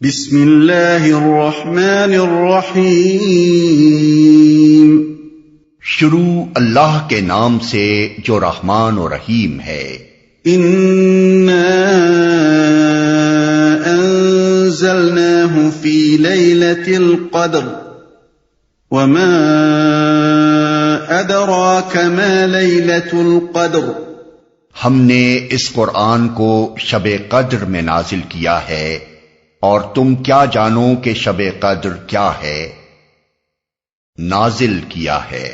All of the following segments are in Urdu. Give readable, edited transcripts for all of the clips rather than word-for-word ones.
بسم اللہ الرحمن الرحیم۔ شروع اللہ کے نام سے جو رحمان و رحیم ہے۔ انا انزلناہ فی لیلۃ القدر وما ادراک ما لیلۃ القدر۔ ہم نے اس قرآن کو شب قدر میں نازل کیا ہے، اور تم کیا جانو کہ شب قدر کیا ہے؟ نازل کیا ہے۔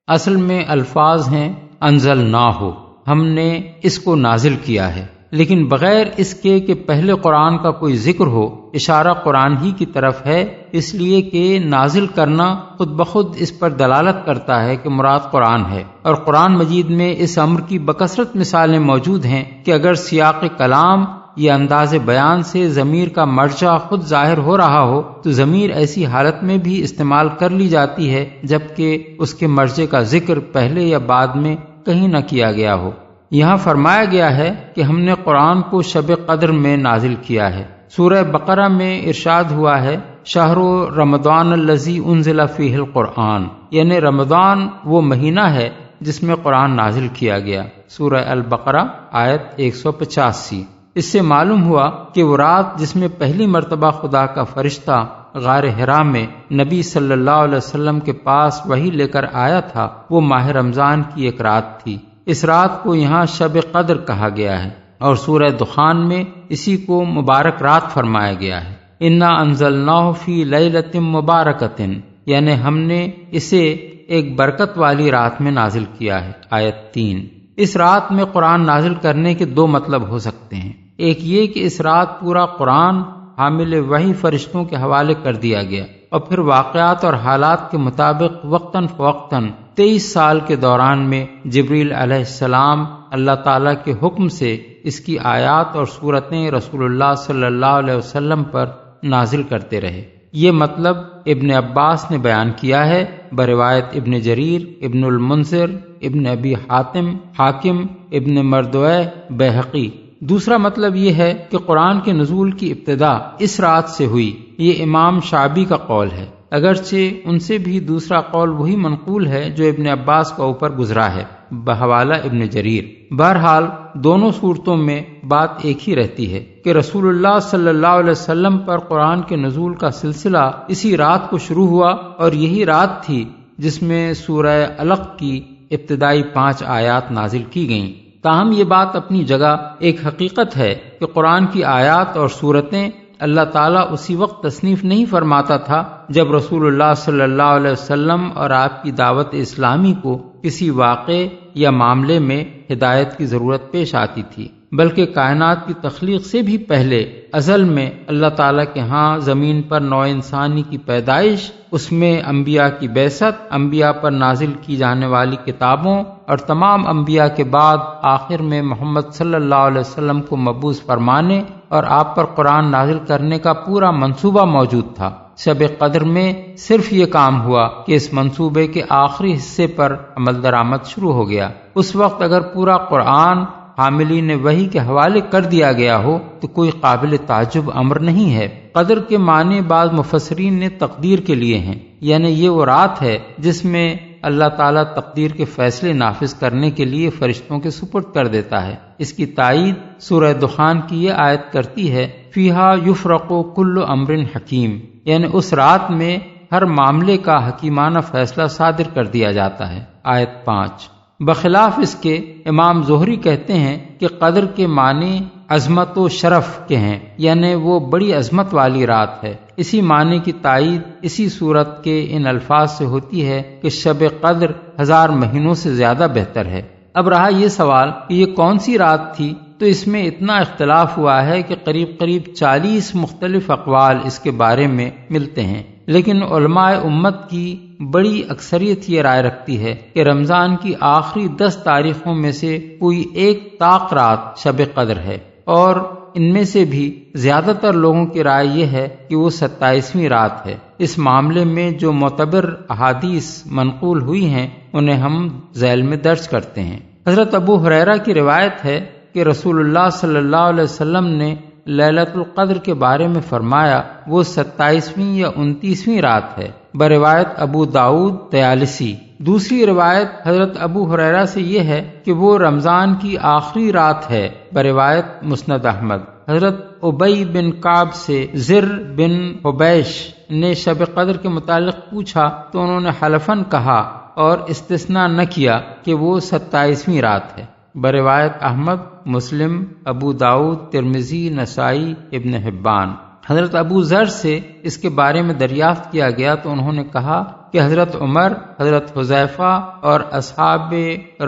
اصل میں الفاظ ہیں انزلناہ، ہم نے اس کو نازل کیا ہے، لیکن بغیر اس کے کہ پہلے قرآن کا کوئی ذکر ہو، اشارہ قرآن ہی کی طرف ہے، اس لیے کہ نازل کرنا خود بخود اس پر دلالت کرتا ہے کہ مراد قرآن ہے۔ اور قرآن مجید میں اس امر کی بکثرت مثالیں موجود ہیں کہ اگر سیاق کلام یا انداز بیان سے ضمیر کا مرجع خود ظاہر ہو رہا ہو تو ضمیر ایسی حالت میں بھی استعمال کر لی جاتی ہے جبکہ اس کے مرجع کا ذکر پہلے یا بعد میں کہیں نہ کیا گیا ہو۔ یہاں فرمایا گیا ہے کہ ہم نے قرآن کو شب قدر میں نازل کیا ہے۔ سورہ بقرہ میں ارشاد ہوا ہے شہر رمضان الذی انزل فیہ القرآن، یعنی رمضان وہ مہینہ ہے جس میں قرآن نازل کیا گیا۔ سورہ البقرہ آیت 185۔ اس سے معلوم ہوا کہ وہ رات جس میں پہلی مرتبہ خدا کا فرشتہ غار حرا میں نبی صلی اللہ علیہ وسلم کے پاس وحی لے کر آیا تھا، وہ ماہ رمضان کی ایک رات تھی۔ اس رات کو یہاں شب قدر کہا گیا ہے، اور سورہ دخان میں اسی کو مبارک رات فرمایا گیا ہے۔ انا انزلناہ فی لیلۃ مبارکۃ، یعنی ہم نے اسے ایک برکت والی رات میں نازل کیا ہے۔ آیت 3۔ اس رات میں قرآن نازل کرنے کے دو مطلب ہو سکتے ہیں۔ ایک یہ کہ اس رات پورا قرآن حامل وحی فرشتوں کے حوالے کر دیا گیا، اور پھر واقعات اور حالات کے مطابق وقتاً فوقتاً 23 سال کے دوران میں جبریل علیہ السلام اللہ تعالیٰ کے حکم سے اس کی آیات اور صورتیں رسول اللہ صلی اللہ علیہ وسلم پر نازل کرتے رہے۔ یہ مطلب ابن عباس نے بیان کیا ہے بروایت ابن جریر، ابن المنذر، ابن ابی حاتم، حاکم، ابن مردویہ، بیہقی۔ دوسرا مطلب یہ ہے کہ قرآن کے نزول کی ابتدا اس رات سے ہوئی، یہ امام شعبی کا قول ہے، اگرچہ ان سے بھی دوسرا قول وہی منقول ہے جو ابن عباس کا اوپر گزرا ہے بحوالہ ابن جریر۔ بہرحال دونوں صورتوں میں بات ایک ہی رہتی ہے کہ رسول اللہ صلی اللہ علیہ وسلم پر قرآن کے نزول کا سلسلہ اسی رات کو شروع ہوا، اور یہی رات تھی جس میں سورہ علق کی ابتدائی 5 آیات نازل کی گئیں۔ تاہم یہ بات اپنی جگہ ایک حقیقت ہے کہ قرآن کی آیات اور صورتیں اللہ تعالیٰ اسی وقت تصنیف نہیں فرماتا تھا جب رسول اللہ صلی اللہ علیہ وسلم اور آپ کی دعوت اسلامی کو کسی واقعے یا معاملے میں ہدایت کی ضرورت پیش آتی تھی، بلکہ کائنات کی تخلیق سے بھی پہلے ازل میں اللہ تعالیٰ کے ہاں زمین پر نوع انسانی کی پیدائش، اس میں انبیاء کی بعثت، انبیاء پر نازل کی جانے والی کتابوں، اور تمام انبیاء کے بعد آخر میں محمد صلی اللہ علیہ وسلم کو مبعوث فرمانے اور آپ پر قرآن نازل کرنے کا پورا منصوبہ موجود تھا۔ شب قدر میں صرف یہ کام ہوا کہ اس منصوبے کے آخری حصے پر عمل درآمد شروع ہو گیا۔ اس وقت اگر پورا قرآن حاملین وحی کے حوالے کر دیا گیا ہو تو کوئی قابل تعجب امر نہیں ہے۔ قدر کے معنی بعض مفسرین نے تقدیر کے لیے ہیں، یعنی یہ وہ رات ہے جس میں اللہ تعالیٰ تقدیر کے فیصلے نافذ کرنے کے لیے فرشتوں کے سپرد کر دیتا ہے۔ اس کی تائید سورہ دخان کی یہ آیت کرتی ہے فیہا یفرق کل امر حکیم، یعنی اس رات میں ہر معاملے کا حکیمانہ فیصلہ صادر کر دیا جاتا ہے۔ آیت 5۔ بخلاف اس کے امام زہری کہتے ہیں کہ قدر کے معنی عظمت و شرف کے ہیں، یعنی وہ بڑی عظمت والی رات ہے۔ اسی معنی کی تائید اسی صورت کے ان الفاظ سے ہوتی ہے کہ شب قدر 1000 مہینوں سے زیادہ بہتر ہے۔ اب رہا یہ سوال کہ یہ کون سی رات تھی، تو اس میں اتنا اختلاف ہوا ہے کہ قریب 40 مختلف اقوال اس کے بارے میں ملتے ہیں، لیکن علماء امت کی بڑی اکثریت یہ رائے رکھتی ہے کہ رمضان کی آخری 10 تاریخوں میں سے کوئی ایک طاق رات شب قدر ہے، اور ان میں سے بھی زیادہ تر لوگوں کی رائے یہ ہے کہ وہ 27ویں رات ہے۔ اس معاملے میں جو معتبر احادیث منقول ہوئی ہیں انہیں ہم ذیل میں درج کرتے ہیں۔ حضرت ابو ہریرہ کی روایت ہے کہ رسول اللہ صلی اللہ علیہ وسلم نے لیلۃ القدر کے بارے میں فرمایا وہ 27ویں یا 29ویں رات ہے، بروایت ابو داؤد طیالسی۔ دوسری روایت حضرت ابو ہریرہ سے یہ ہے کہ وہ رمضان کی آخری رات ہے، بروایت مسند احمد۔ حضرت ابی بن کعب سے زر بن حبیش نے شب قدر کے متعلق پوچھا تو انہوں نے حلفاً کہا اور استثناء نہ کیا کہ وہ 27ویں رات ہے، بروایت احمد، مسلم، ابو داؤد، ترمذی، نسائی، ابن حبان۔ حضرت ابو ذر سے اس کے بارے میں دریافت کیا گیا تو انہوں نے کہا کہ حضرت عمر، حضرت حذیفہ اور اصحاب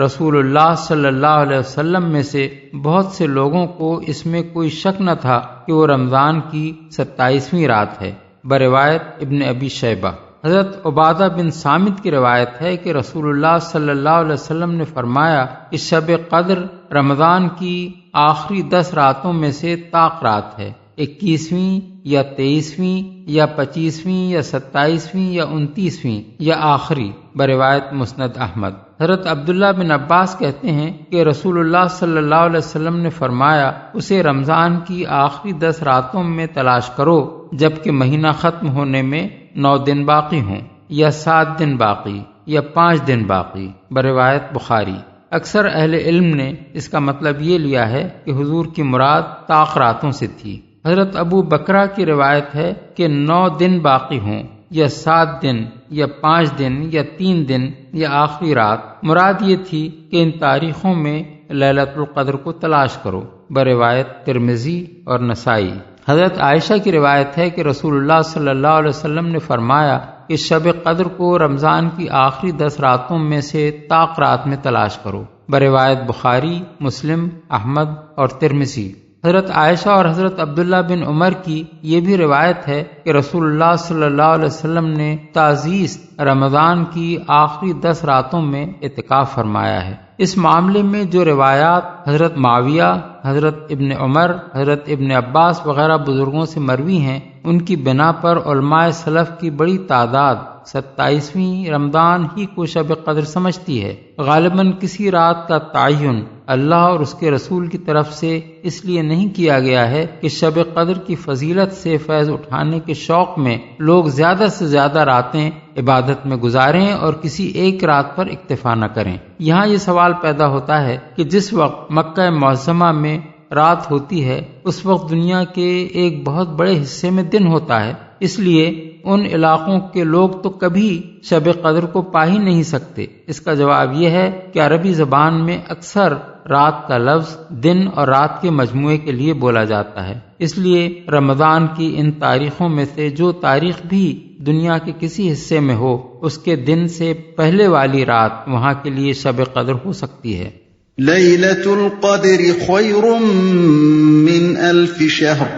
رسول اللہ صلی اللہ علیہ وسلم میں سے بہت سے لوگوں کو اس میں کوئی شک نہ تھا کہ وہ رمضان کی 27ویں رات ہے، بروایت ابن ابی شیبہ۔ حضرت عبادہ بن صامت کی روایت ہے کہ رسول اللہ صلی اللہ علیہ وسلم نے فرمایا کہ شب قدر رمضان کی آخری 10 راتوں میں سے طاق رات ہے، 21ویں یا 23ویں یا 25ویں یا 27ویں یا 29ویں یا آخری، بروایت مسند احمد۔ حضرت عبداللہ بن عباس کہتے ہیں کہ رسول اللہ صلی اللہ علیہ وسلم نے فرمایا اسے رمضان کی آخری 10 راتوں میں تلاش کرو جبکہ مہینہ ختم ہونے میں 9 دن باقی ہوں، یا 7 دن باقی، یا 5 دن باقی، بروایت بخاری۔ اکثر اہل علم نے اس کا مطلب یہ لیا ہے کہ حضور کی مراد طاق راتوں سے تھی۔ حضرت ابو بکرہ کی روایت ہے کہ 9 دن باقی ہوں، یا 7 دن، یا 5 دن، یا 3 دن، یا آخری رات۔ مراد یہ تھی کہ ان تاریخوں میں لیلۃ القدر کو تلاش کرو، بروایت ترمذی اور نسائی۔ حضرت عائشہ کی روایت ہے کہ رسول اللہ صلی اللہ علیہ وسلم نے فرمایا کہ شب قدر کو رمضان کی آخری 10 راتوں میں سے طاق رات میں تلاش کرو، بروایت بخاری، مسلم، احمد اور ترمذی۔ حضرت عائشہ اور حضرت عبداللہ بن عمر کی یہ بھی روایت ہے کہ رسول اللہ صلی اللہ علیہ وسلم نے تعزیز رمضان کی آخری 10 راتوں میں اعتکاف فرمایا ہے۔ اس معاملے میں جو روایات حضرت معاویہ، حضرت ابن عمر، حضرت ابن عباس وغیرہ بزرگوں سے مروی ہیں، ان کی بنا پر علماء سلف کی بڑی تعداد 27ویں رمضان ہی کو شب قدر سمجھتی ہے۔ غالباً کسی رات کا تعین اللہ اور اس کے رسول کی طرف سے اس لیے نہیں کیا گیا ہے کہ شب قدر کی فضیلت سے فیض اٹھانے کے شوق میں لوگ زیادہ سے زیادہ راتیں عبادت میں گزاریں اور کسی ایک رات پر اکتفا نہ کریں۔ یہاں یہ سوال پیدا ہوتا ہے کہ جس وقت مکہ معظمہ میں رات ہوتی ہے اس وقت دنیا کے ایک بہت بڑے حصے میں دن ہوتا ہے، اس لیے ان علاقوں کے لوگ تو کبھی شب قدر کو پا ہی نہیں سکتے۔ اس کا جواب یہ ہے کہ عربی زبان میں اکثر رات کا لفظ دن اور رات کے مجموعے کے لیے بولا جاتا ہے، اس لیے رمضان کی ان تاریخوں میں سے جو تاریخ بھی دنیا کے کسی حصے میں ہو اس کے دن سے پہلے والی رات وہاں کے لیے شب قدر ہو سکتی ہے۔ لیلۃ القدر خیر من 1000 شہر،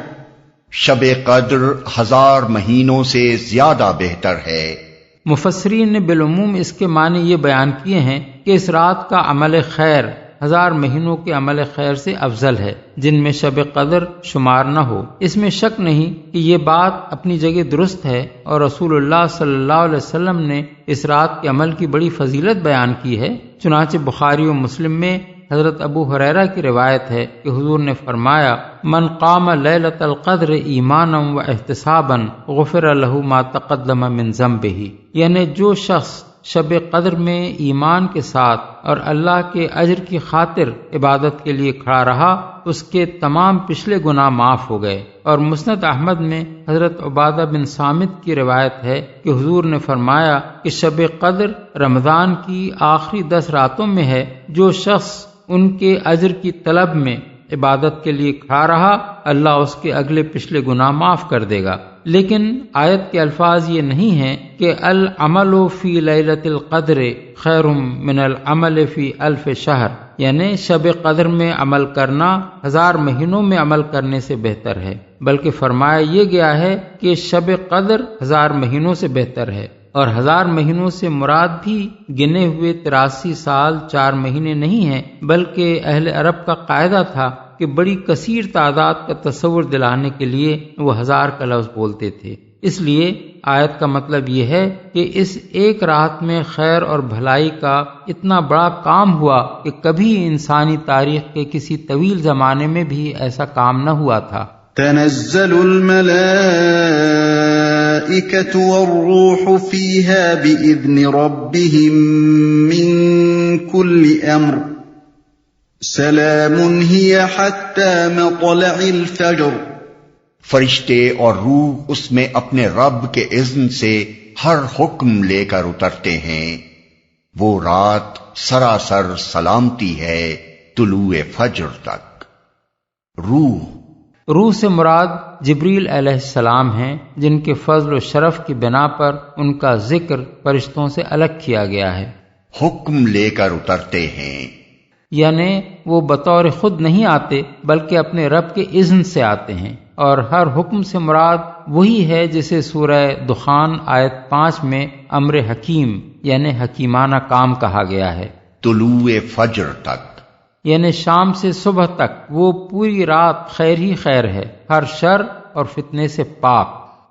شب قدر 1000 مہینوں سے زیادہ بہتر ہے۔ مفسرین نے بالعموم اس کے معنی یہ بیان کیے ہیں کہ اس رات کا عمل خیر 1000 مہینوں کے عمل خیر سے افضل ہے جن میں شب قدر شمار نہ ہو۔ اس میں شک نہیں کہ یہ بات اپنی جگہ درست ہے اور رسول اللہ صلی اللہ علیہ وسلم نے اس رات کے عمل کی بڑی فضیلت بیان کی ہے۔ چنانچہ بخاری و مسلم میں حضرت ابو ہریرہ کی روایت ہے کہ حضور نے فرمایا من قام لیلۃ القدر ایمانا و احتسابا غفر له ما تقدم من ذنبہ، یعنی جو شخص شب قدر میں ایمان کے ساتھ اور اللہ کے اجر کی خاطر عبادت کے لیے کھڑا رہا اس کے تمام پچھلے گناہ معاف ہو گئے۔ اور مسند احمد میں حضرت عبادہ بن صامت کی روایت ہے کہ حضور نے فرمایا کہ شب قدر رمضان کی آخری 10 راتوں میں ہے، جو شخص ان کے اجر کی طلب میں عبادت کے لیے کھڑا رہا اللہ اس کے اگلے پچھلے گناہ معاف کر دے گا۔ لیکن آیت کے الفاظ یہ نہیں ہیں کہ العمل فی لیلۃ القدر خیر من العمل فی 1000 شہر، یعنی شب قدر میں عمل کرنا 1000 مہینوں میں عمل کرنے سے بہتر ہے، بلکہ فرمایا یہ گیا ہے کہ شب قدر 1000 مہینوں سے بہتر ہے۔ اور 1000 مہینوں سے مراد بھی گنے ہوئے 83 سال 4 مہینے نہیں ہیں، بلکہ اہل عرب کا قاعدہ تھا کہ بڑی کثیر تعداد کا تصور دلانے کے لیے وہ 1000 کا لفظ بولتے تھے۔ اس لیے آیت کا مطلب یہ ہے کہ اس ایک رات میں خیر اور بھلائی کا اتنا بڑا کام ہوا کہ کبھی انسانی تاریخ کے کسی طویل زمانے میں بھی ایسا کام نہ ہوا تھا۔ تنزل الملائكة والروح فيها بإذن ربهم من كل أمر سلام هي حتى مطلع الفجر۔ فرشتے اور روح اس میں اپنے رب کے اذن سے ہر حکم لے کر اترتے ہیں، وہ رات سراسر سلامتی ہے طلوع فجر تک۔ روح سے مراد جبریل علیہ السلام ہیں، جن کے فضل و شرف کی بنا پر ان کا ذکر فرشتوں سے الگ کیا گیا ہے۔ حکم لے کر اترتے ہیں، یعنی وہ بطور خود نہیں آتے بلکہ اپنے رب کے اذن سے آتے ہیں، اور ہر حکم سے مراد وہی ہے جسے سورہ دخان آیت 5 میں امر حکیم یعنی حکیمانہ کام کہا گیا ہے۔ طلوع فجر تک یعنی شام سے صبح تک وہ پوری رات خیر ہی خیر ہے، ہر شر اور فتنے سے پاک۔